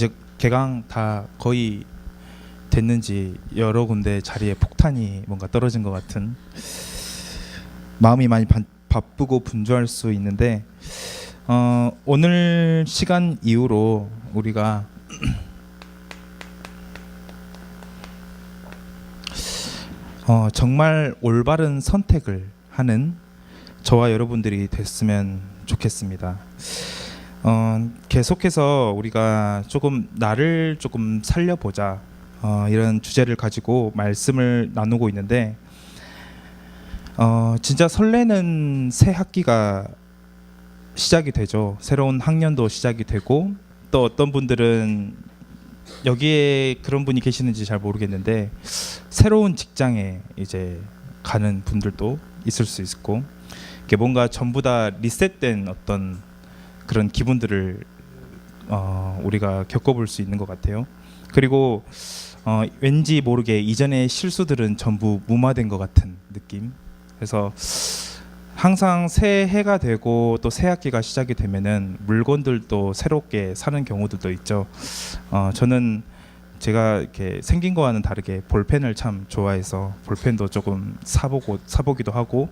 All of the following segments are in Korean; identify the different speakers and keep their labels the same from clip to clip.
Speaker 1: 이제 개강 다 거의 됐는지 여러 군데 자리에 폭탄이 뭔가 떨어진 것 같은 마음이 많이 바쁘고 분주할 수 있는데 오늘 시간 이후로 우리가 정말 올바른 선택을 하는 저와 여러분들이 됐으면 좋겠습니다. 계속해서 우리가 조금 나를 조금 살려보자 이런 주제를 가지고 말씀을 나누고 있는데 진짜 설레는 새 학기가 시작이 되죠. 새로운 학년도 시작이 되고 또 어떤 분들은 여기에 그런 분이 계시는지 잘 모르겠는데 새로운 직장에 이제 가는 분들도 있을 수 있고 이게 뭔가 전부 다 리셋된 어떤 그런 기분들을 우리가 겪어볼 수 있는 것 같아요. 그리고 왠지 모르게 이전의 실수들은 전부 무마된 것 같은 느낌. 그래서 항상 새해가 되고 또 새 학기가 시작이 되면은 물건들도 새롭게 사는 경우들도 있죠. 저는 제가 이렇게 생긴 거와는 다르게 볼펜을 참 좋아해서 볼펜도 조금 사보기도 하고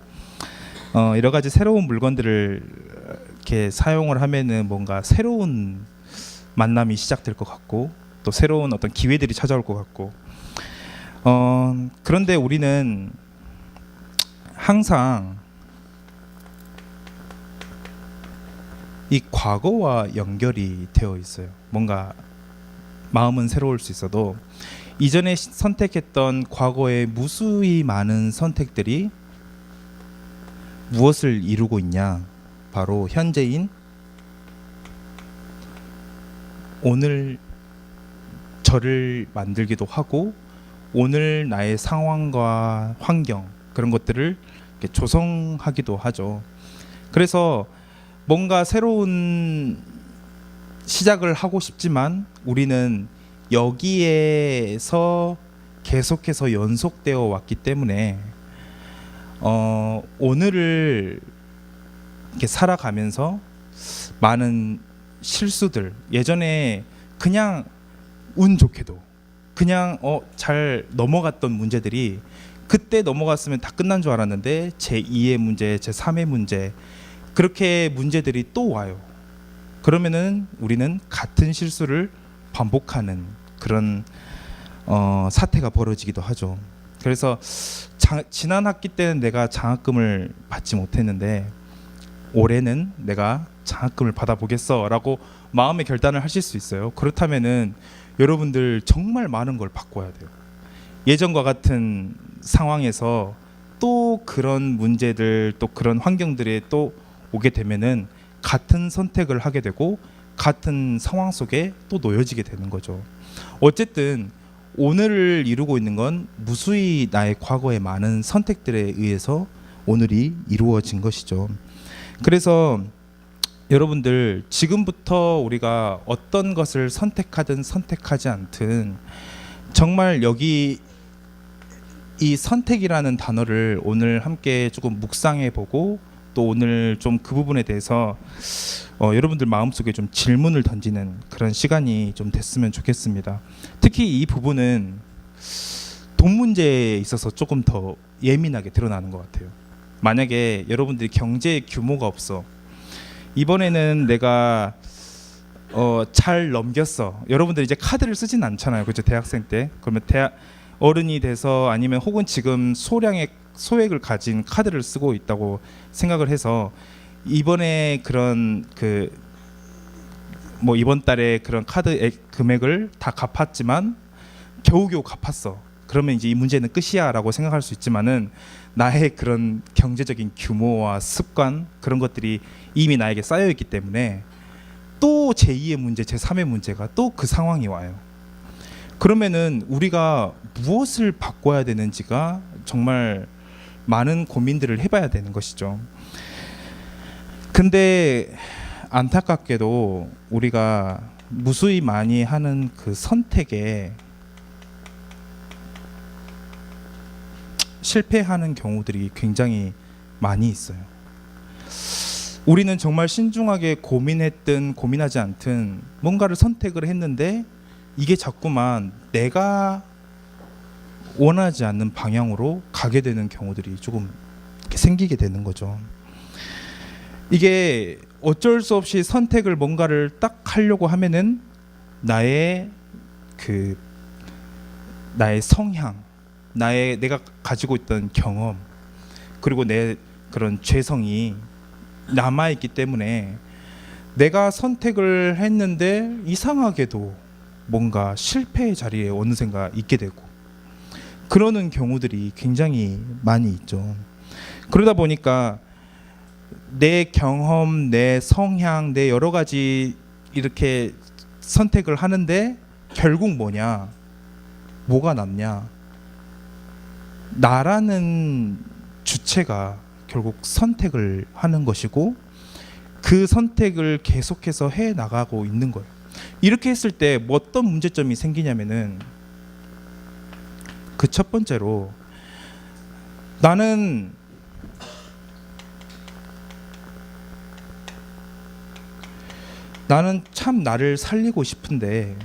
Speaker 1: 여러 가지 새로운 물건들을 이렇게 사용을 하면은 뭔가 새로운 만남이 시작될 것 같고 또 새로운 어떤 기회들이 찾아올 것 같고 그런데 우리는 항상 이 과거와 연결이 되어 있어요. 뭔가 마음은 새로울 수 있어도 이전에 선택했던 과거의 무수히 많은 선택들이 무엇을 이루고 있냐? 바로 현재인 오늘 저를 만들기도 하고 오늘 나의 상황과 환경 그런 것들을 이렇게 조성하기도 하죠. 그래서 뭔가 새로운 시작을 하고 싶지만 우리는 여기에서 계속해서 연속되어 왔기 때문에 오늘을 이렇게 살아가면서 많은 실수들 예전에 그냥 운 좋게도 그냥 잘 넘어갔던 문제들이 그때 넘어갔으면 다 끝난 줄 알았는데 제2의 문제, 제3의 문제 그렇게 문제들이 또 와요. 그러면은 우리는 같은 실수를 반복하는 그런 사태가 벌어지기도 하죠. 그래서 지난 학기 때는 내가 장학금을 받지 못했는데 올해는 내가 장학금을 받아보겠어 라고 마음의 결단을 하실 수 있어요. 그렇다면은 여러분들 정말 많은 걸 바꿔야 돼요. 예전과 같은 상황에서 또 그런 문제들 또 그런 환경들에 또 오게 되면은 같은 선택을 하게 되고 같은 상황 속에 또 놓여지게 되는 거죠. 어쨌든 오늘을 이루고 있는 건 무수히 나의 과거의 많은 선택들에 의해서 오늘이 이루어진 것이죠. 그래서 여러분들 지금부터 우리가 어떤 것을 선택하든 선택하지 않든 정말 여기 이 선택이라는 단어를 오늘 함께 조금 묵상해 보고 또 오늘 좀 그 부분에 대해서 여러분들 마음속에 좀 질문을 던지는 그런 시간이 좀 됐으면 좋겠습니다. 특히 이 부분은 돈 문제에 있어서 조금 더 예민하게 드러나는 것 같아요. 만약에 여러분들이 경제 규모가 없어 이번에는 내가 잘 넘겼어. 여러분들 이제 카드를 쓰진 않잖아요. 그죠? 대학생 때. 그러면 어른이 돼서 아니면 혹은 지금 소액을 가진 카드를 쓰고 있다고 생각을 해서 이번에 그런 이번 달에 그런 카드 금액을 다 갚았지만 겨우겨우 갚았어. 그러면 이제 이 문제는 끝이야라고 생각할 수 있지만은 나의 그런 경제적인 규모와 습관 그런 것들이 이미 나에게 쌓여 있기 때문에 또 제2의 문제, 제3의 문제가 또 그 상황이 와요. 그러면은 우리가 무엇을 바꿔야 되는지가 정말 많은 고민들을 해봐야 되는 것이죠. 근데 안타깝게도 우리가 무수히 많이 하는 그 선택에 실패하는 경우들이 굉장히 많이 있어요. 우리는 정말 신중하게 고민했든 고민하지 않든 뭔가를 선택을 했는데 이게 자꾸만 내가 원하지 않는 방향으로 가게 되는 경우들이 조금 이렇게 생기게 되는 거죠. 이게 어쩔 수 없이 선택을 뭔가를 딱 하려고 하면은 나의 나의 성향, 내가 가지고 있던 경험, 그리고 내 그런 죄성이 남아 있기 때문에 내가 선택을 했는데 이상하게도 뭔가 실패의 자리에 어느샌가 있게 되고 그러는 경우들이 굉장히 많이 있죠. 그러다 보니까 내 경험, 내 성향, 내 여러 가지 이렇게 선택을 하는데 결국 뭐가 남냐? 나라는 주체가 결국 선택을 하는 것이고 그 선택을 계속해서 해 나가고 있는 거예요. 이렇게 했을 때 뭐 어떤 문제점이 생기냐면은 그 첫 번째로 나는 참 나를 살리고 싶은데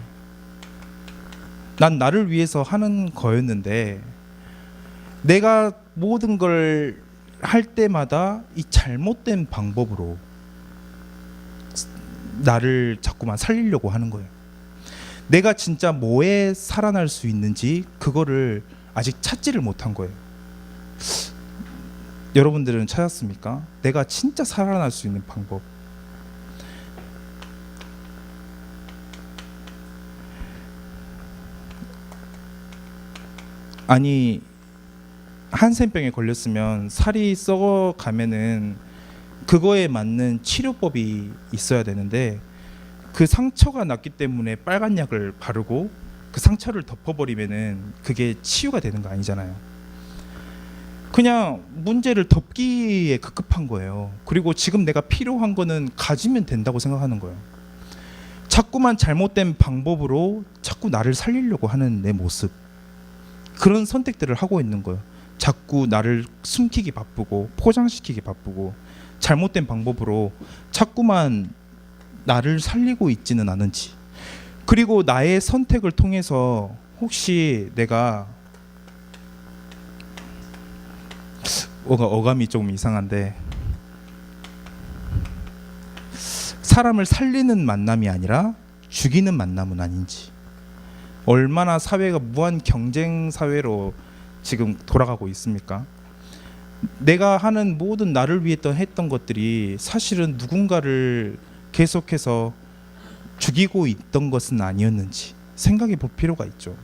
Speaker 1: 난 나를 위해서 하는 거였는데 내가 모든 걸 할 때마다 이 잘못된 방법으로 나를 자꾸만 살리려고 하는 거예요. 내가 진짜 뭐에 살아날 수 있는지 그거를 아직 찾지를 못한 거예요. 여러분들은 찾았습니까? 내가 진짜 살아날 수 있는 방법. 아니, 한센병에 걸렸으면 살이 썩어가면은 그거에 맞는 치료법이 있어야 되는데 그 상처가 났기 때문에 빨간 약을 바르고 그 상처를 덮어버리면은 그게 치유가 되는 거 아니잖아요. 그냥 문제를 덮기에 급급한 거예요. 그리고 지금 내가 필요한 거는 가지면 된다고 생각하는 거예요. 자꾸만 잘못된 방법으로 자꾸 나를 살리려고 하는 내 모습, 그런 선택들을 하고 있는 거예요. 자꾸 나를 숨기기 바쁘고 포장시키기 바쁘고 잘못된 방법으로 자꾸만 나를 살리고 있지는 않은지, 그리고 나의 선택을 통해서 혹시 내가 어감이 조금 이상한데 사람을 살리는 만남이 아니라 죽이는 만남은 아닌지, 얼마나 사회가 무한 경쟁 사회로 지금 돌아가고 있습니까? 내가 하는 모든 나를 위해 했던 것들이 사실은 누군가를 계속해서 죽이고 있던 것은 아니었는지 생각해 볼 필요가 있죠.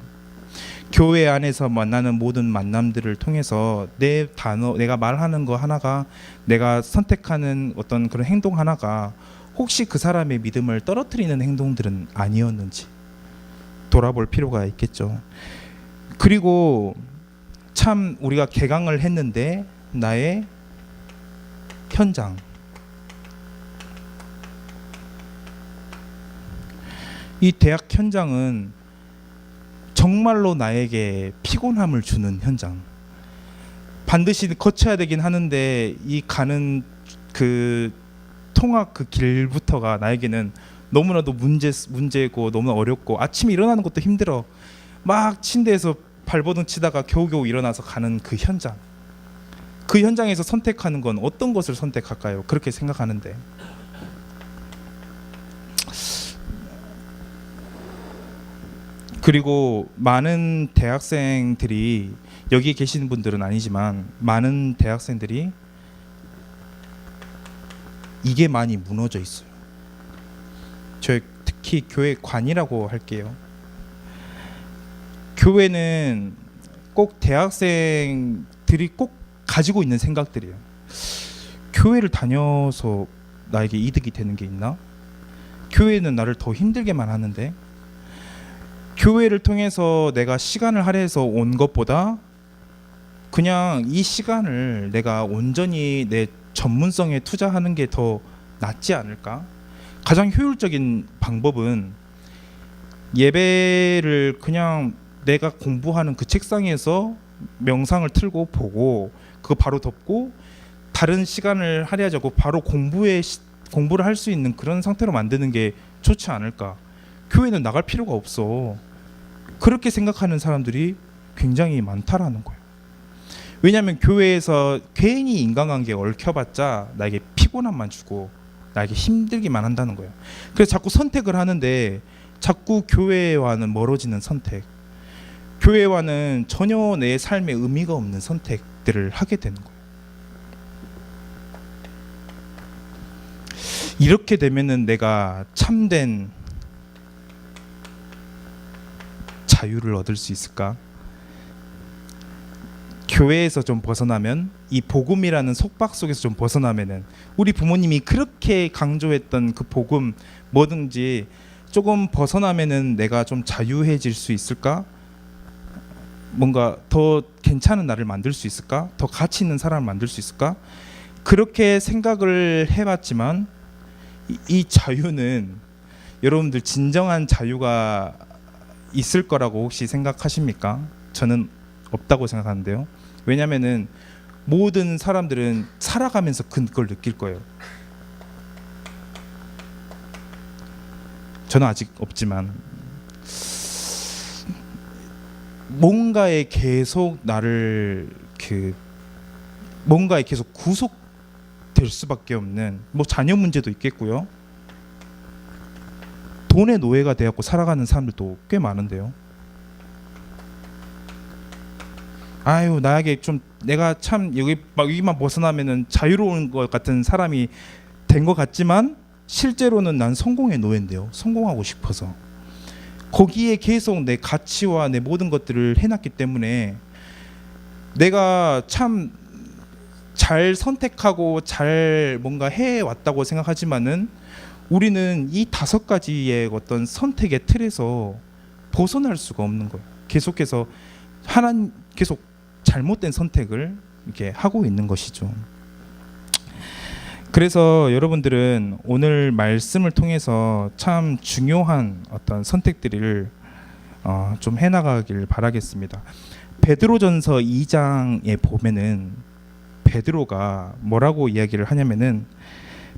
Speaker 1: 교회 안에서 만나는 모든 만남들을 통해서 내가 말하는 거 하나가, 내가 선택하는 어떤 그런 행동 하나가 혹시 그 사람의 믿음을 떨어뜨리는 행동들은 아니었는지 돌아볼 필요가 있겠죠. 그리고 참 우리가 개강을 했는데 나의 현장, 이 대학 현장은 정말로 나에게 피곤함을 주는 현장, 반드시 거쳐야 되긴 하는데 이 가는 그 통학 그 길부터가 나에게는 너무나도 문제고 너무 어렵고 아침에 일어나는 것도 힘들어. 막 침대에서 발버둥 치다가 겨우겨우 일어나서 가는 그 현장, 그 현장에서 선택하는 건 어떤 것을 선택할까요? 그렇게 생각하는데 그리고 많은 대학생들이, 여기 계시는 분들은 아니지만 많은 대학생들이 이게 많이 무너져 있어요. 저 특히 교회 관이라고 할게요. 교회는 꼭 대학생들이 꼭 가지고 있는 생각들이에요. 교회를 다녀서 나에게 이득이 되는 게 있나? 교회는 나를 더 힘들게만 하는데, 교회를 통해서 내가 시간을 할애해서 온 것보다 그냥 이 시간을 내가 온전히 내 전문성에 투자하는 게 더 낫지 않을까? 가장 효율적인 방법은 예배를 그냥 내가 공부하는 그 책상에서 명상을 틀고 보고 그거 바로 덮고 다른 시간을 할애하자고 바로 공부를 할 수 있는 그런 상태로 만드는 게 좋지 않을까. 교회는 나갈 필요가 없어. 그렇게 생각하는 사람들이 굉장히 많다라는 거예요. 왜냐하면 교회에서 괜히 인간관계에 얽혀봤자 나에게 피곤함만 주고 나에게 힘들기만 한다는 거예요. 그래서 자꾸 선택을 하는데 자꾸 교회와는 멀어지는 선택, 교회와는 전혀 내 삶에 의미가 없는 선택들을 하게 되는 거예요. 이렇게 되면은 내가 참된 자유를 얻을 수 있을까? 교회에서 좀 벗어나면, 이 복음이라는 속박 속에서 좀 벗어나면은, 우리 부모님이 그렇게 강조했던 그 복음 뭐든지 조금 벗어나면은 내가 좀 자유해질 수 있을까? 뭔가 더 괜찮은 나를 만들 수 있을까? 더 가치 있는 사람을 만들 수 있을까? 그렇게 생각을 해봤지만 이 자유는, 여러분들 진정한 자유가 있을 거라고 혹시 생각하십니까? 저는 없다고 생각하는데요. 왜냐면은 모든 사람들은 살아가면서 그걸 느낄 거예요. 저는 아직 없지만 뭔가에 계속 뭔가에 계속 구속될 수밖에 없는, 뭐 자녀 문제도 있겠고요. 돈의 노예가 되었고 살아가는 사람들도 꽤 많은데요. 아유, 나에게 좀 내가 참 여기만 벗어나면은 자유로운 것 같은 사람이 된 것 같지만 실제로는 난 성공의 노예인데요. 성공하고 싶어서 거기에 계속 내 가치와 내 모든 것들을 해놨기 때문에 내가 참 잘 선택하고 잘 뭔가 해왔다고 생각하지만은 우리는 이 5가지의 어떤 선택의 틀에서 벗어날 수가 없는 거예요. 계속해서 계속 잘못된 선택을 이렇게 하고 있는 것이죠. 그래서 여러분들은 오늘 말씀을 통해서 참 중요한 어떤 선택들을 좀 해나가길 바라겠습니다. 베드로전서 2장에 보면은 베드로가 뭐라고 이야기를 하냐면은,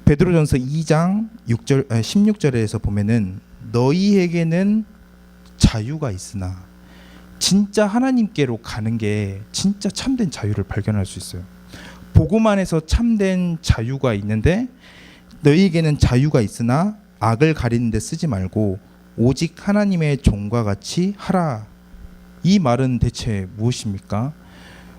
Speaker 1: 베드로전서 2장 16절에서 보면은 너희에게는 자유가 있으나, 진짜 하나님께로 가는 게 진짜 참된 자유를 발견할 수 있어요. 복음 안에서 참된 자유가 있는데, 너희에게는 자유가 있으나 악을 가리는 데 쓰지 말고 오직 하나님의 종과 같이 하라. 이 말은 대체 무엇입니까?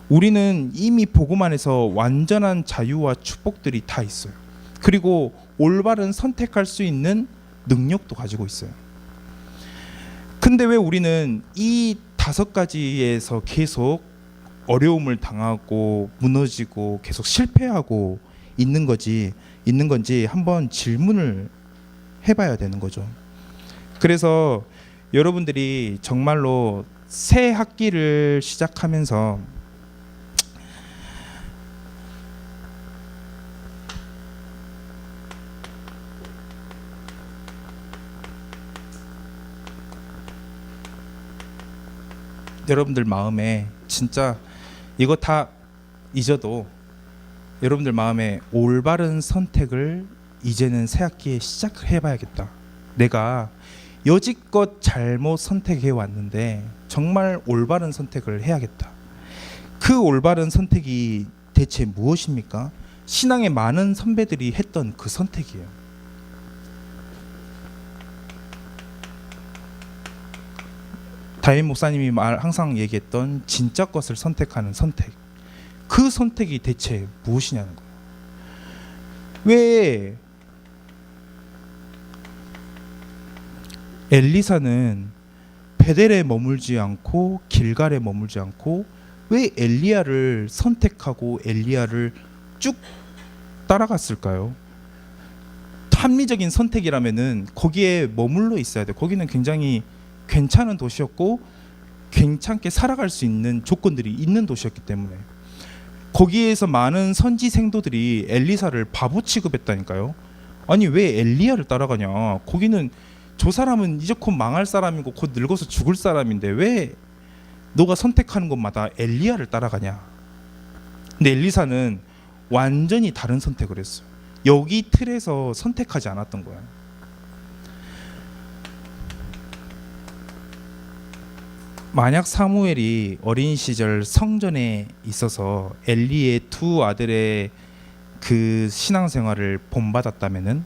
Speaker 1: 우리는 이미 복음 안에서 완전한 자유와 축복들이 다 있어요. 그리고 올바른 선택할 수 있는 능력도 가지고 있어요. 근데 왜 우리는 이 5가지에서 계속 어려움을 당하고 무너지고 계속 실패하고 있는 건지 한번 질문을 해봐야 되는 거죠. 그래서 여러분들이 정말로 새 학기를 시작하면서 여러분들 마음에 진짜 이거 다 잊어도 여러분들 마음에 올바른 선택을 이제는 새 학기에 시작해 봐야겠다. 내가 여지껏 잘못 선택해 왔는데 정말 올바른 선택을 해야겠다. 그 올바른 선택이 대체 무엇입니까? 신앙의 많은 선배들이 했던 그 선택이에요. 다임 목사님이 항상 얘기했던 진짜 것을 선택하는 선택, 그 선택이 대체 무엇이냐는 거예요. 왜 엘리사는 베델에 머물지 않고 길갈에 머물지 않고 왜 엘리야를 선택하고 엘리야를 쭉 따라갔을까요? 합리적인 선택이라면은 거기에 머물러 있어야 돼. 거기는 굉장히 괜찮은 도시였고 괜찮게 살아갈 수 있는 조건들이 있는 도시였기 때문에 거기에서 많은 선지 생도들이 엘리사를 바보 취급했다니까요. 아니 왜 엘리야를 따라가냐? 거기는 저 사람은 이제 곧 망할 사람이고 곧 늙어서 죽을 사람인데 왜 너가 선택하는 곳마다 엘리야를 따라가냐? 근데 엘리사는 완전히 다른 선택을 했어요. 여기 틀에서 선택하지 않았던 거야. 만약 사무엘이 어린 시절 성전에 있어서 엘리의 두 아들의 그 신앙생활을 본받았다면은,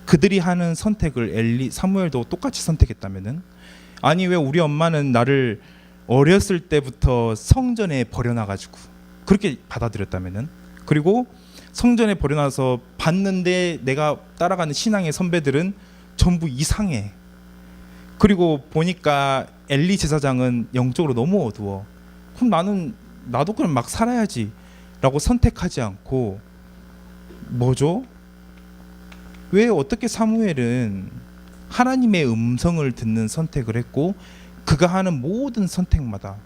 Speaker 1: 그들이 하는 선택을 사무엘도 똑같이 선택했다면은, 아니 왜 우리 엄마는 나를 어렸을 때부터 성전에 버려놔가지고 그렇게 받아들였다면은, 그리고 성전에 버려놔서 봤는데 내가 따라가는 신앙의 선배들은 전부 이상해. 그리고 보니까 엘리 제사장은 영적으로 너무 어두워. 그럼 나도 그럼 막 살아야지 라고 선택하지 않고, 뭐죠? 왜 어떻게 사무엘은 하나님의 음성을 듣는 선택을 했고, 그가 하는 모든 선택마다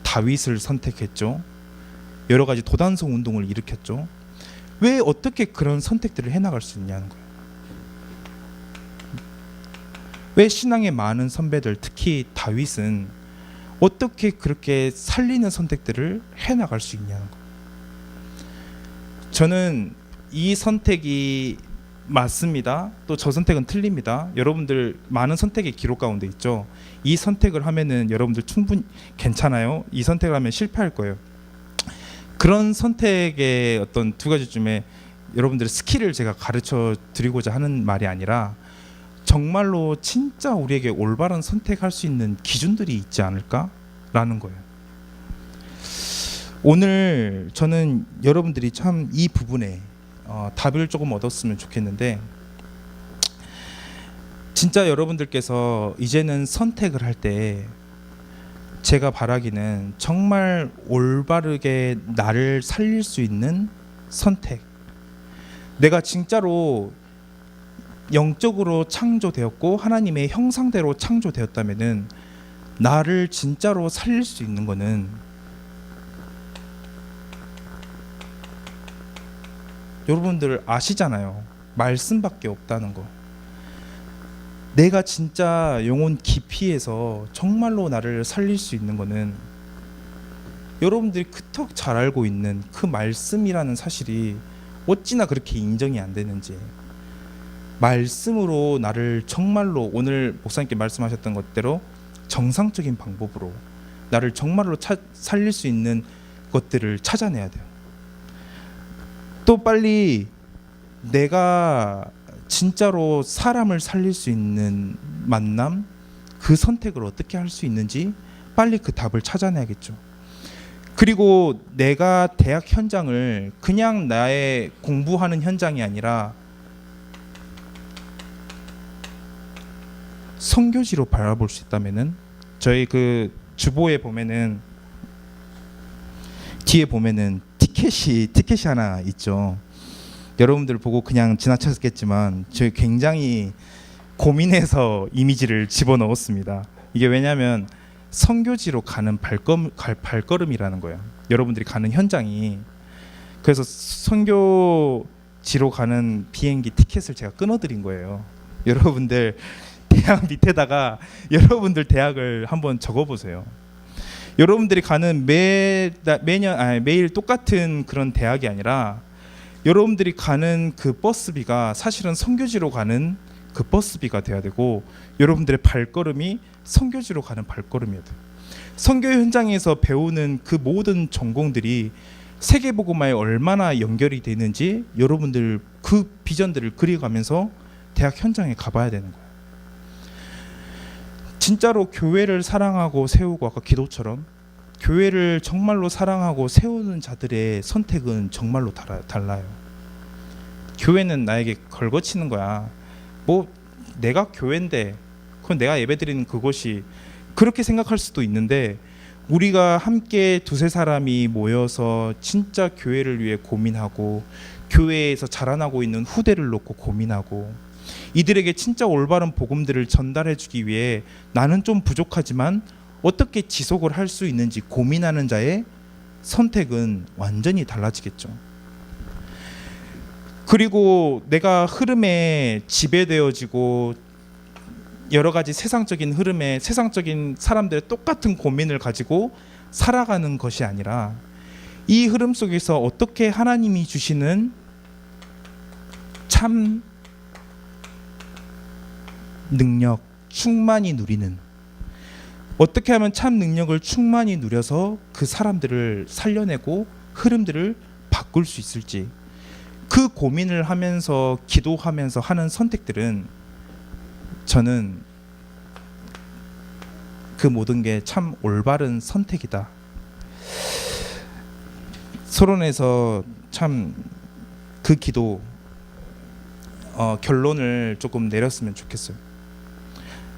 Speaker 1: 다윗을 선택했죠. 여러 가지 도단성 운동을 일으켰죠. 왜 어떻게 그런 선택들을 해나갈 수 있냐는 거예요. 왜 신앙의 많은 선배들, 특히 다윗은 어떻게 그렇게 살리는 선택들을 해나갈 수 있냐는 거예요. 저는 이 선택이 맞습니다. 또 저 선택은 틀립니다. 여러분들 많은 선택의 기록 가운데 있죠. 이 선택을 하면은 여러분들 충분히 괜찮아요. 이 선택을 하면 실패할 거예요. 그런 선택의 어떤 두 가지 중에 여러분들의 스킬을 제가 가르쳐 드리고자 하는 말이 아니라, 정말로 진짜 우리에게 올바른 선택할 수 있는 기준들이 있지 않을까라는 거예요. 오늘 저는 여러분들이 참 이 부분에 답을 조금 얻었으면 좋겠는데, 진짜 여러분들께서 이제는 선택을 할 때 제가 바라기는 정말 올바르게 나를 살릴 수 있는 선택, 내가 진짜로 영적으로 창조되었고 하나님의 형상대로 창조되었다면은 나를 진짜로 살릴 수 있는 거는 여러분들 아시잖아요. 말씀밖에 없다는 거. 내가 진짜 영혼 깊이에서 정말로 나를 살릴 수 있는 거는 여러분들이 그토록 잘 알고 있는 그 말씀이라는 사실이 어찌나 그렇게 인정이 안 되는지, 말씀으로 나를 정말로 오늘 목사님께 말씀하셨던 것대로 정상적인 방법으로 나를 정말로 살릴 수 있는 것들을 찾아내야 돼요. 또 빨리 내가 진짜로 사람을 살릴 수 있는 만남, 그 선택을 어떻게 할 수 있는지 빨리 그 답을 찾아내야겠죠. 그리고 내가 대학 현장을 그냥 나의 공부하는 현장이 아니라 선교지로 바라볼 수 있다면은, 저희 그 주보에 보면은 뒤에 보면은 티켓이 하나 있죠. 여러분들 보고 그냥 지나쳤겠지만 저희 굉장히 고민해서 이미지를 집어넣었습니다. 이게 왜냐하면 선교지로 가는 발걸음이라는 거예요. 여러분들이 가는 현장이. 그래서 선교지로 가는 비행기 티켓을 제가 끊어드린 거예요. 여러분들 대학 밑에다가 여러분들 대학을 한번 적어보세요. 여러분들이 가는 매일 똑같은 그런 대학이 아니라 여러분들이 가는 그 버스비가 사실은 선교지로 가는 그 버스비가 돼야 되고, 여러분들의 발걸음이 선교지로 가는 발걸음이어야 돼요. 선교 현장에서 배우는 그 모든 전공들이 세계복음화에 얼마나 연결이 되는지 여러분들 그 비전들을 그려가면서 대학 현장에 가봐야 되는 거예요. 진짜로 교회를 사랑하고 세우고, 아까 기도처럼 교회를 정말로 사랑하고 세우는 자들의 선택은 정말로 달라요. 교회는 나에게 걸거치는 거야. 뭐 내가 교회인데 그건 내가 예배드리는 그곳이, 그렇게 생각할 수도 있는데, 우리가 함께 두세 사람이 모여서 진짜 교회를 위해 고민하고 교회에서 자라나고 있는 후대를 놓고 고민하고 이들에게 진짜 올바른 복음들을 전달해 주기 위해 나는 좀 부족하지만 어떻게 지속을 할 수 있는지 고민하는 자의 선택은 완전히 달라지겠죠. 그리고 내가 흐름에 지배되어지고 여러 가지 세상적인 흐름에 세상적인 사람들의 똑같은 고민을 가지고 살아가는 것이 아니라 이 흐름 속에서 어떻게 하나님이 주시는 참 능력, 충만히 누리는, 어떻게 하면 참 능력을 충만히 누려서 그 사람들을 살려내고 흐름들을 바꿀 수 있을지, 그 고민을 하면서 기도하면서 하는 선택들은 저는 그 모든 게 참 올바른 선택이다. 서론에서 참 그 기도 결론을 조금 내렸으면 좋겠어요.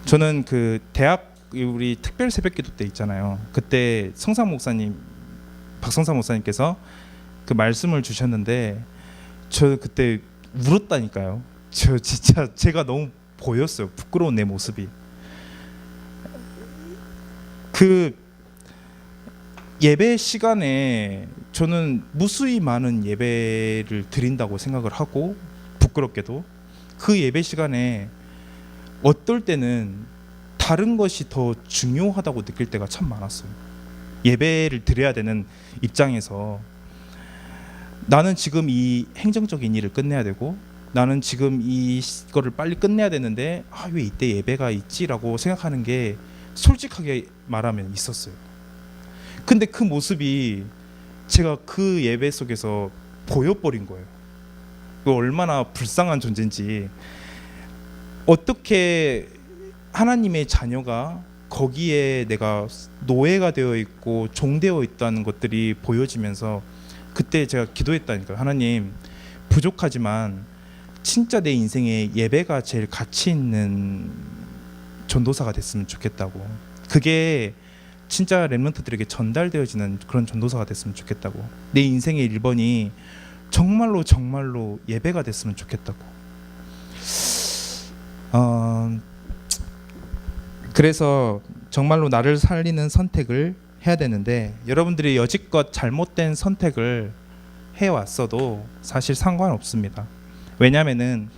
Speaker 1: 저는 그 대학 우리 특별 새벽기도 때 있잖아요. 그때 성삼 목사님, 박성삼 목사님께서 그 말씀을 주셨는데 저 그때 울었다니까요. 저 진짜 제가 너무 보였어요. 부끄러운 내 모습이. 그 예배 시간에 저는 무수히 많은 예배를 드린다고 생각을 하고, 부끄럽게도 그 예배 시간에 어떨 때는 다른 것이 더 중요하다고 느낄 때가 참 많았어요. 예배를 드려야 되는 입장에서 나는 지금 이 행정적인 일을 끝내야 되고, 나는 지금 이거를 빨리 끝내야 되는데 왜 이때 예배가 있지라고 생각하는 게 솔직하게 말하면 있었어요. 근데 그 모습이 제가 그 예배 속에서 보여버린 거예요. 얼마나 불쌍한 존재인지, 어떻게 하나님의 자녀가 거기에 내가 노예가 되어 있고 종되어 있다는 것들이 보여지면서 그때 제가 기도했다니까요. 하나님, 부족하지만 진짜 내 인생에 예배가 제일 가치 있는 전도사가 됐으면 좋겠다고, 그게 진짜 렘넌트들에게 전달되어지는 그런 전도사가 됐으면 좋겠다고, 내 인생의 1번이 정말로 정말로 예배가 됐으면 좋겠다고. 그래서 정말로 나를 살리는 선택을 해야 되는데, 여러분들이 여지껏 잘못된 선택을 해왔어도 사실 상관없습니다. 왜냐면은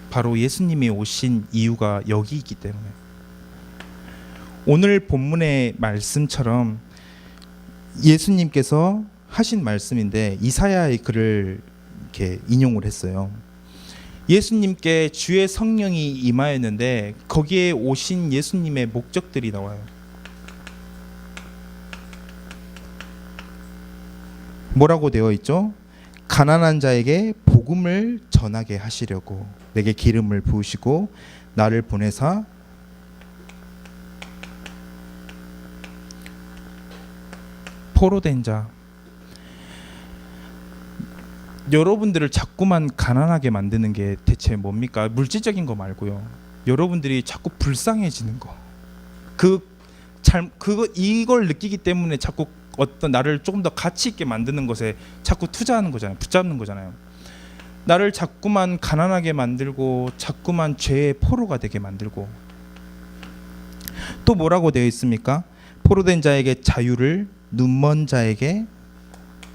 Speaker 1: 바로 예수님이 오신 이유가 여기이기 때문에, 오늘 본문의 말씀처럼 예수님께서 하신 말씀인데 이사야의 글을 이렇게 인용을 했어요. 예수님께 주의 성령이 임하였는데 거기에 오신 예수님의 목적들이 나와요. 뭐라고 되어 있죠? 가난한 자에게 복음을 전하게 하시려고 내게 기름을 부으시고 나를 보내사 포로된 자, 여러분들을 자꾸만 가난하게 만드는 게 대체 뭡니까? 물질적인 거 말고요. 여러분들이 자꾸 불쌍해지는 거. 이걸 느끼기 때문에 자꾸 어떤 나를 조금 더 가치 있게 만드는 것에 자꾸 투자하는 거잖아요. 붙잡는 거잖아요. 나를 자꾸만 가난하게 만들고 자꾸만 죄의 포로가 되게 만들고, 또 뭐라고 되어 있습니까? 포로된 자에게 자유를, 눈먼 자에게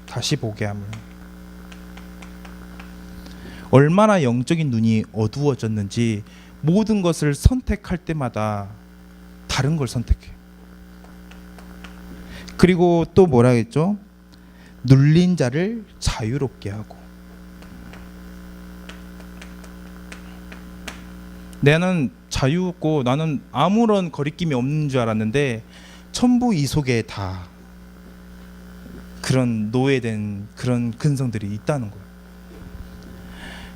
Speaker 1: 다시 보게 함을. 얼마나 영적인 눈이 어두워졌는지 모든 것을 선택할 때마다 다른 걸 선택해. 그리고 또 뭐라 했죠? 눌린 자를 자유롭게 하고. 나는 자유롭고 나는 아무런 거리낌이 없는 줄 알았는데 전부 이 속에 다 그런 노예된 그런 근성들이 있다는 거예요.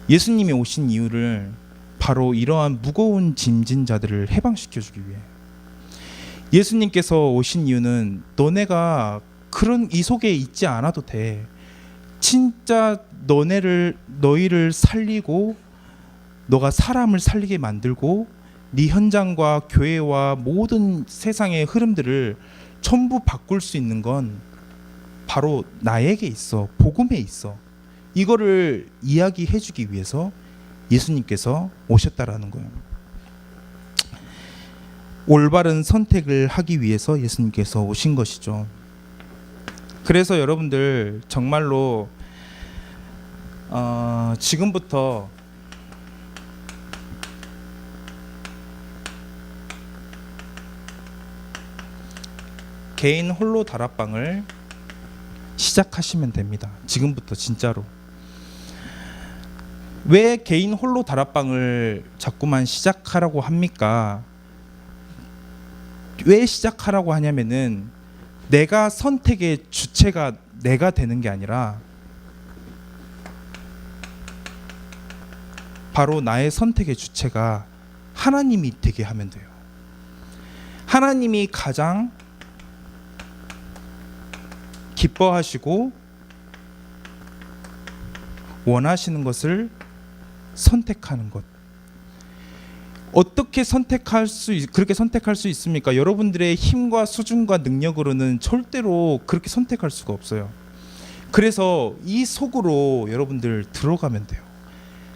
Speaker 1: 예수님이 오신 이유를 바로 이러한 무거운 짐진 자들을 해방시켜주기 위해. 예수님께서 오신 이유는 너네가 그런 이 속에 있지 않아도 돼. 진짜 너희를 살리고 너가 사람을 살리게 만들고 네 현장과 교회와 모든 세상의 흐름들을 전부 바꿀 수 있는 건 바로 나에게 있어. 복음에 있어. 이거를 이야기해 주기 위해서 예수님께서 오셨다라는 거예요. 올바른 선택을 하기 위해서 예수님께서 오신 것이죠. 그래서 여러분들 정말로 지금부터 개인 홀로 다락방을 시작하시면 됩니다. 지금부터 진짜로. 왜 개인 홀로 다락방을 자꾸만 시작하라고 합니까? 왜 시작하라고 하냐면은 내가 선택의 주체가 내가 되는 게 아니라 바로 나의 선택의 주체가 하나님이 되게 하면 돼요. 하나님이 가장 기뻐하시고 원하시는 것을 선택하는 것. 어떻게 그렇게 선택할 수 있습니까? 여러분들의 힘과 수준과 능력으로는 절대로 그렇게 선택할 수가 없어요. 그래서 이 속으로 여러분들 들어가면 돼요.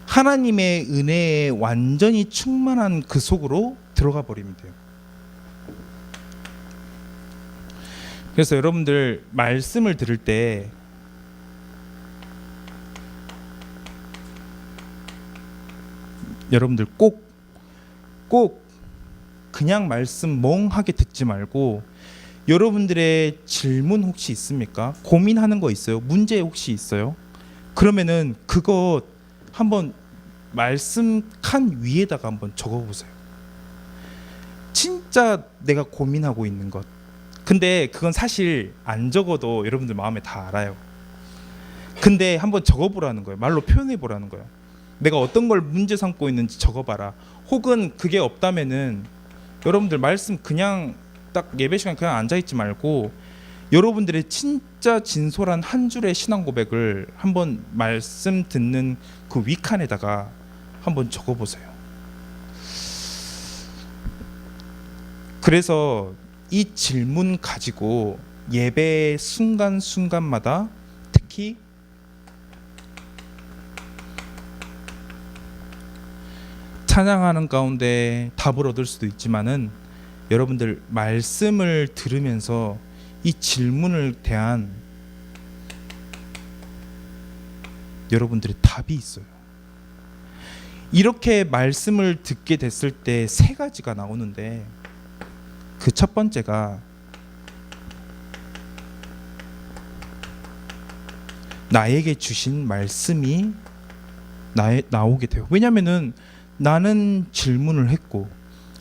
Speaker 1: 하나님의 은혜에 완전히 충만한 그 속으로 들어가 버리면 돼요. 그래서 여러분들 말씀을 들을 때 여러분들 꼭 그냥 말씀 멍하게 듣지 말고 여러분들의 질문 혹시 있습니까? 고민하는 거 있어요? 문제 혹시 있어요? 그러면은 그거 한번 말씀 칸 위에다가 한번 적어보세요. 진짜 내가 고민하고 있는 것. 근데 그건 사실 안 적어도 여러분들 마음에 다 알아요. 근데 한번 적어보라는 거예요. 말로 표현해보라는 거예요. 내가 어떤 걸 문제 삼고 있는지 적어봐라. 혹은 그게 없다면은 여러분들 말씀 그냥 딱 예배 시간 그냥 앉아있지 말고 여러분들의 진짜 진솔한 한 줄의 신앙 고백을 한번 말씀 듣는 그 위칸에다가 한번 적어보세요. 그래서 이 질문 가지고 예배 순간순간마다 특히 찬양하는 가운데 답을 얻을 수도 있지만은 여러분들 말씀을 들으면서 이 질문을 대한 여러분들의 답이 있어요. 이렇게 말씀을 듣게 됐을 때 세 가지가 나오는데 그 첫 번째가 나에게 주신 말씀이 나오게 돼요. 왜냐하면은 나는 질문을 했고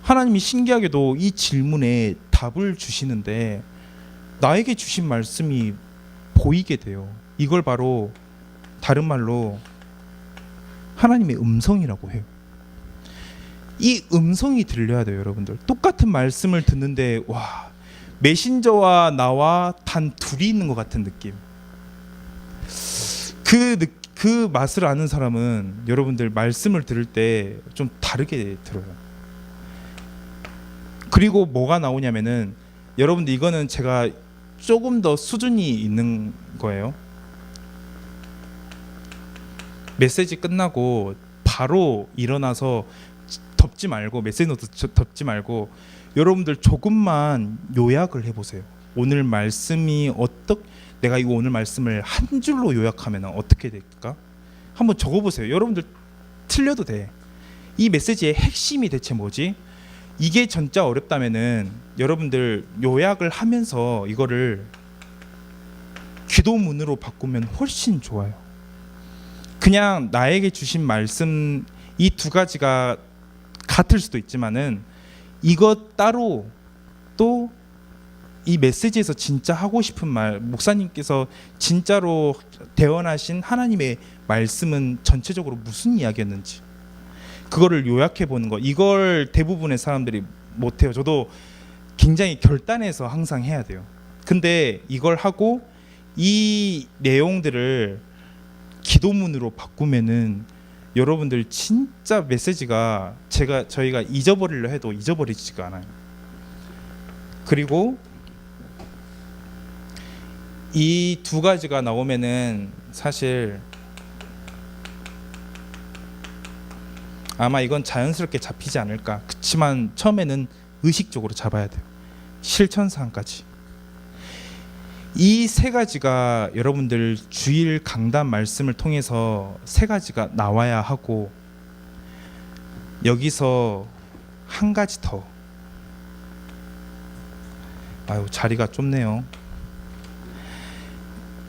Speaker 1: 하나님이 신기하게도 이 질문에 답을 주시는데 나에게 주신 말씀이 보이게 돼요. 이걸 바로 다른 말로 하나님의 음성이라고 해요. 이 음성이 들려야 돼요, 여러분들. 똑같은 말씀을 듣는데 와, 메신저와 나와 단 둘이 있는 것 같은 느낌. 그 맛을 아는 사람은 여러분들 말씀을 들을 때 좀 다르게 들어요. 그리고 뭐가 나오냐면은 여러분들 이거는 제가 조금 더 수준이 있는 거예요. 메시지 끝나고 바로 일어나서 덮지 말고 메시지 노트 덮지 말고 여러분들 조금만 요약을 해보세요. 오늘 말씀이 내가 이거 오늘 말씀을 한 줄로 요약하면 어떻게 될까? 한번 적어보세요. 여러분들 틀려도 돼. 이 메시지의 핵심이 대체 뭐지? 이게 진짜 어렵다면은 여러분들 요약을 하면서 이거를 기도문으로 바꾸면 훨씬 좋아요. 그냥 나에게 주신 말씀 이 두 가지가 같을 수도 있지만은 이것 따로 또 이 메시지에서 진짜 하고 싶은 말, 목사님께서 진짜로 대언하신 하나님의 말씀은 전체적으로 무슨 이야기였는지 그거를 요약해 보는 거. 이걸 대부분의 사람들이 못해요. 저도 굉장히 결단해서 항상 해야 돼요. 근데 이걸 하고 이 내용들을 기도문으로 바꾸면은 여러분들 진짜 메시지가 저희가 잊어버리려 해도 잊어버리지가 않아요. 그리고 이 두 가지가 나오면은 사실 아마 이건 자연스럽게 잡히지 않을까. 그렇지만 처음에는 의식적으로 잡아야 돼요. 실천사항까지. 이 세 가지가 여러분들 주일 강단 말씀을 통해서 세 가지가 나와야 하고 여기서 한 가지 더 아유, 자리가 좁네요.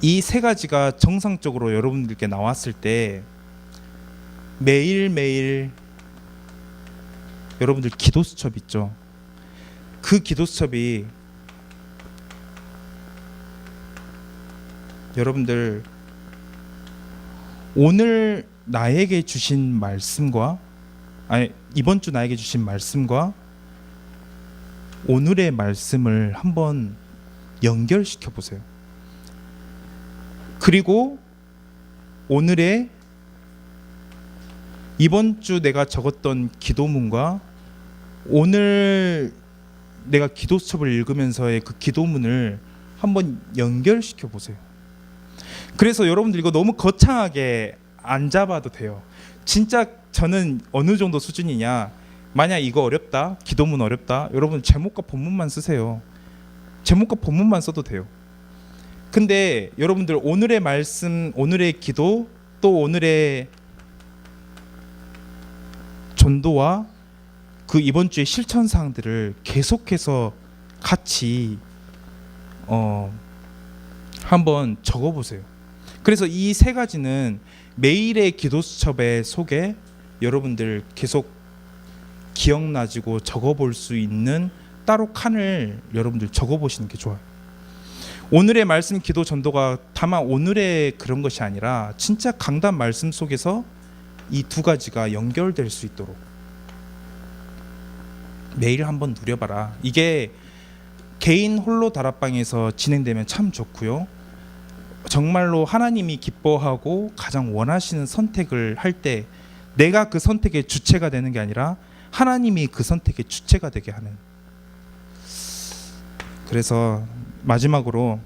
Speaker 1: 이 세 가지가 정상적으로 여러분들께 나왔을 때 매일매일 여러분들 기도 수첩 있죠? 그 기도 수첩이 여러분들 오늘 나에게 주신 말씀과 이번 주 나에게 주신 말씀과 오늘의 말씀을 한번 연결시켜 보세요. 그리고 오늘의 이번 주 내가 적었던 기도문과 오늘 내가 기도 수첩을 읽으면서의 그 기도문을 한번 연결시켜 보세요. 그래서 여러분들 이거 너무 거창하게 안 잡아도 돼요. 진짜 저는 어느 정도 수준이냐, 만약 이거 어렵다, 기도문 어렵다, 여러분 제목과 본문만 쓰세요. 제목과 본문만 써도 돼요. 근데 여러분들 오늘의 말씀, 오늘의 기도, 또 오늘의 전도와 그 이번 주의 실천 사항들을 계속해서 같이 한번 적어보세요. 그래서 이 세 가지는 매일의 기도 수첩의 속에 여러분들 계속 기억나지고 적어볼 수 있는 따로 칸을 여러분들 적어보시는 게 좋아요. 오늘의 말씀, 기도, 전도가 다만 오늘의 그런 것이 아니라 진짜 강단 말씀 속에서 이 두 가지가 연결될 수 있도록 매일 한번 누려봐라. 이게 개인 홀로 다락방에서 진행되면 참 좋고요. 정말로 하나님이 기뻐하고 가장 원하시는 선택을 할 때 내가 그 선택의 주체가 되는 게 아니라 하나님이 그 선택의 주체가 되게 하는. 그래서 마지막으로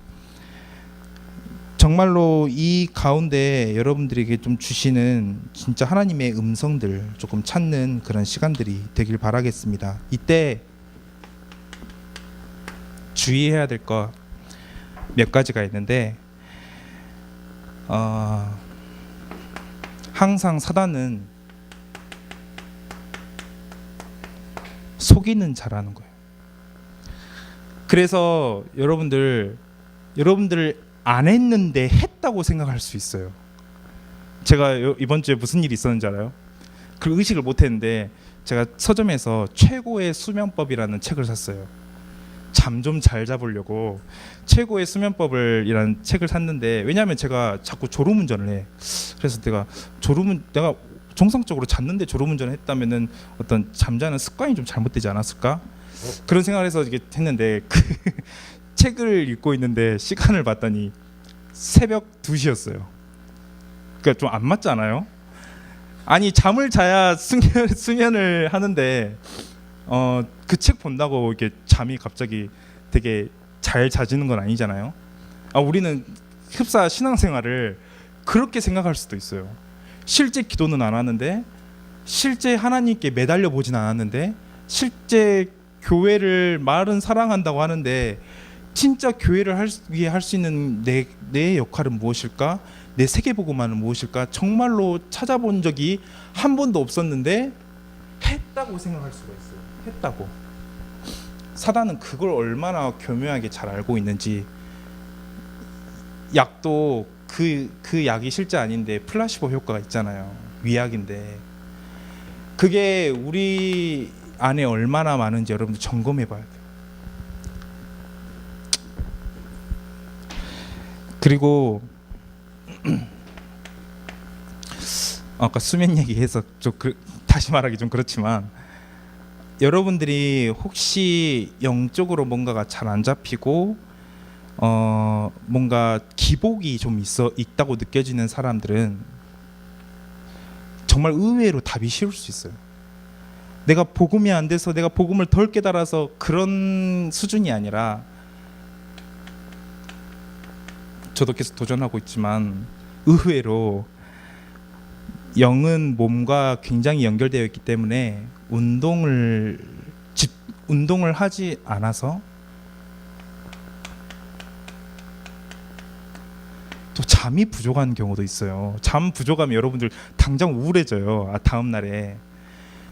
Speaker 1: 정말로 이 가운데 여러분들에게 좀 주시는 진짜 하나님의 음성들 조금 찾는 그런 시간들이 되길 바라겠습니다. 이때 주의해야 될 것 몇 가지가 있는데 항상 사단은 속이는 자라는 거예요. 그래서 여러분들 안 했는데 했다고 생각할 수 있어요. 제가 이번 주에 무슨 일이 있었는지 알아요? 그 의식을 못 했는데 제가 서점에서 최고의 수면법이라는 책을 샀어요. 잠 좀 잘 자보려고 최고의 수면법을이라는 책을 샀는데, 왜냐하면 제가 자꾸 졸음운전을 해. 그래서 내가 정상적으로 잤는데 졸음운전을 했다면은 어떤 잠자는 습관이 좀 잘못되지 않았을까? 그런 생각을 해서 이게 했는데 그 책을 읽고 있는데 시간을 봤더니 새벽 2시였어요. 그러니까 좀 안 맞지 않아요? 아니 잠을 자야 수면을 하는데 그 책 본다고 이렇게 잠이 갑자기 되게 잘 자지는 건 아니잖아요. 우리는 흡사 신앙생활을 그렇게 생각할 수도 있어요. 실제 기도는 안 하는데, 실제 하나님께 매달려 보진 않았는데, 실제 교회를 말은 사랑한다고 하는데 진짜 교회를 위해 할 수 있는 내 역할은 무엇일까? 내 세계복음화는 무엇일까? 정말로 찾아본 적이 한 번도 없었는데 했다고 생각할 수가 있어요. 했다고. 사단은 그걸 얼마나 교묘하게 잘 알고 있는지. 약도 그 약이 실제 아닌데 플라시보 효과가 있잖아요. 위약인데 그게 우리 안에 얼마나 많은지 여러분들 점검해 봐야 돼요. 그리고 아까 수면 얘기해서 좀 다시 말하기 좀 그렇지만, 여러분들이 혹시 영적으로 뭔가가 잘 안 잡히고 뭔가 기복이 좀 있다고 느껴지는 사람들은 정말 의외로 답이 쉬울 수 있어요. 내가 복음이 안 돼서, 내가 복음을 덜 깨달아서 그런 수준이 아니라, 저도 계속 도전하고 있지만 의외로 영은 몸과 굉장히 연결되어 있기 때문에 운동을 하지 않아서 또 잠이 부족한 경우도 있어요. 잠 부족하면 여러분들 당장 우울해져요. 다음 날에.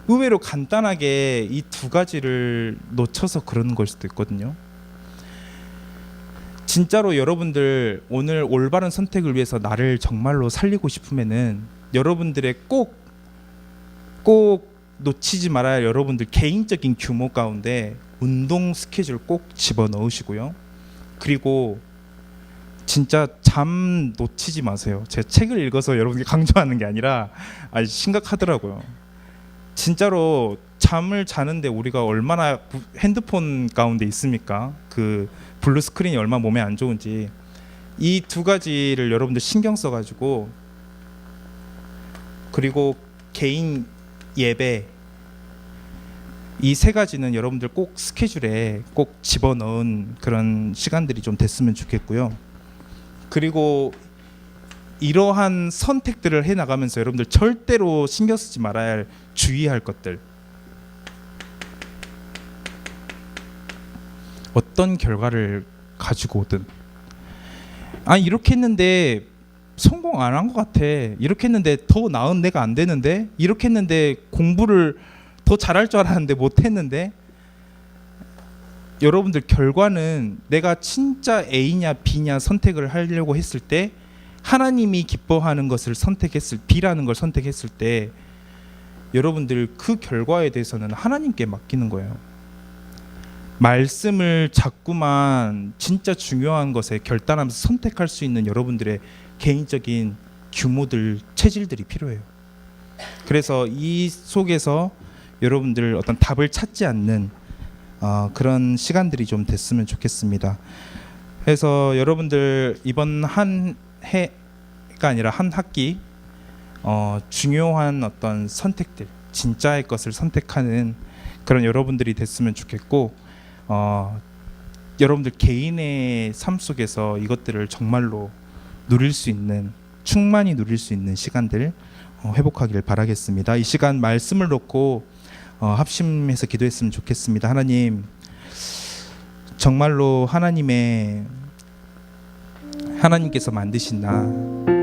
Speaker 1: 의외로 간단하게 이 두 가지를 놓쳐서 그러는 걸 수도 있거든요. 진짜로 여러분들 오늘 올바른 선택을 위해서 나를 정말로 살리고 싶으면은 여러분들의 꼭 놓치지 말아야 할 여러분들 개인적인 규모 가운데 운동 스케줄 꼭 집어넣으시고요. 그리고 진짜 잠 놓치지 마세요. 제가 책을 읽어서 여러분께 강조하는 게 아니라 심각하더라고요. 진짜로 잠을 자는데 우리가 얼마나 핸드폰 가운데 있습니까? 그 블루 스크린이 얼마나 몸에 안 좋은지 이 두 가지를 여러분들 신경 써가지고, 그리고 개인 예배, 이 세 가지는 여러분들 꼭 스케줄에 꼭 집어넣은 그런 시간들이 좀 됐으면 좋겠고요. 그리고 이러한 선택들을 해나가면서 여러분들 절대로 신경 쓰지 말아야 할, 주의할 것들, 어떤 결과를 가지고 오든, 이렇게 했는데 성공 안 한 것 같아, 이렇게 했는데 더 나은 내가 안 되는데, 이렇게 했는데 공부를 더 잘할 줄 알았는데 못했는데, 여러분들 결과는 내가 진짜 A냐 B냐 선택을 하려고 했을 때, 하나님이 기뻐하는 것을 선택했을, B라는 걸 선택했을 때 여러분들 그 결과에 대해서는 하나님께 맡기는 거예요. 말씀을 자꾸만 진짜 중요한 것에 결단하면서 선택할 수 있는 여러분들의 개인적인 규모들, 체질들이 필요해요. 그래서 이 속에서 여러분들 어떤 답을 찾지 않는 그런 시간들이 좀 됐으면 좋겠습니다. 그래서 여러분들 이번 한 해가 아니라 한 학기 중요한 어떤 선택들, 진짜의 것을 선택하는 그런 여러분들이 됐으면 좋겠고, 여러분들 개인의 삶 속에서 이것들을 정말로 누릴 수 있는, 충만히 누릴 수 있는 시간들 회복하기를 바라겠습니다. 이 시간 말씀을 놓고 합심해서 기도했으면 좋겠습니다. 하나님, 정말로 하나님께서 만드신 나,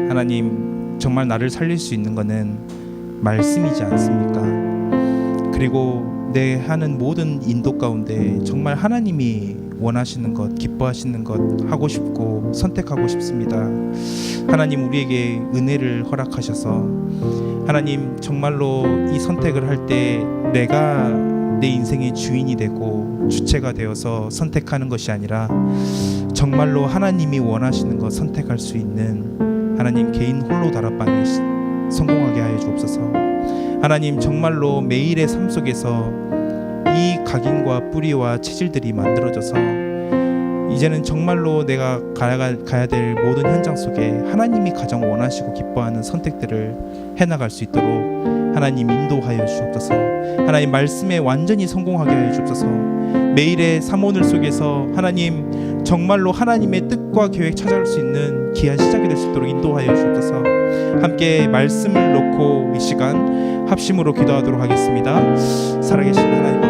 Speaker 1: 하나님 정말 나를 살릴 수 있는 것은 말씀이지 않습니까? 그리고 내 하는 모든 인도 가운데 정말 하나님이 원하시는 것, 기뻐하시는 것 하고 싶고 선택하고 싶습니다. 하나님, 우리에게 은혜를 허락하셔서 하나님 정말로 이 선택을 할 때 내가 내 인생의 주인이 되고 주체가 되어서 선택하는 것이 아니라 정말로 하나님이 원하시는 것 선택할 수 있는 하나님 개인 홀로 다락방에 성공하게 하여 주옵소서. 하나님, 정말로 매일의 삶 속에서 이 각인과 뿌리와 체질들이 만들어져서 이제는 정말로 내가 가야 될 모든 현장 속에 하나님이 가장 원하시고 기뻐하는 선택들을 해나갈 수 있도록 하나님 인도하여 주옵소서. 하나님, 말씀에 완전히 성공하게 하여 주옵소서. 매일의 사모늘 속에서 하나님 정말로 하나님의 뜻과 계획 찾아올 수 있는 귀한 시작이 될 수 있도록 인도하여 주옵소서. 함께 말씀을 놓고 이 시간 합심으로 기도하도록 하겠습니다. 살아계신 하나님,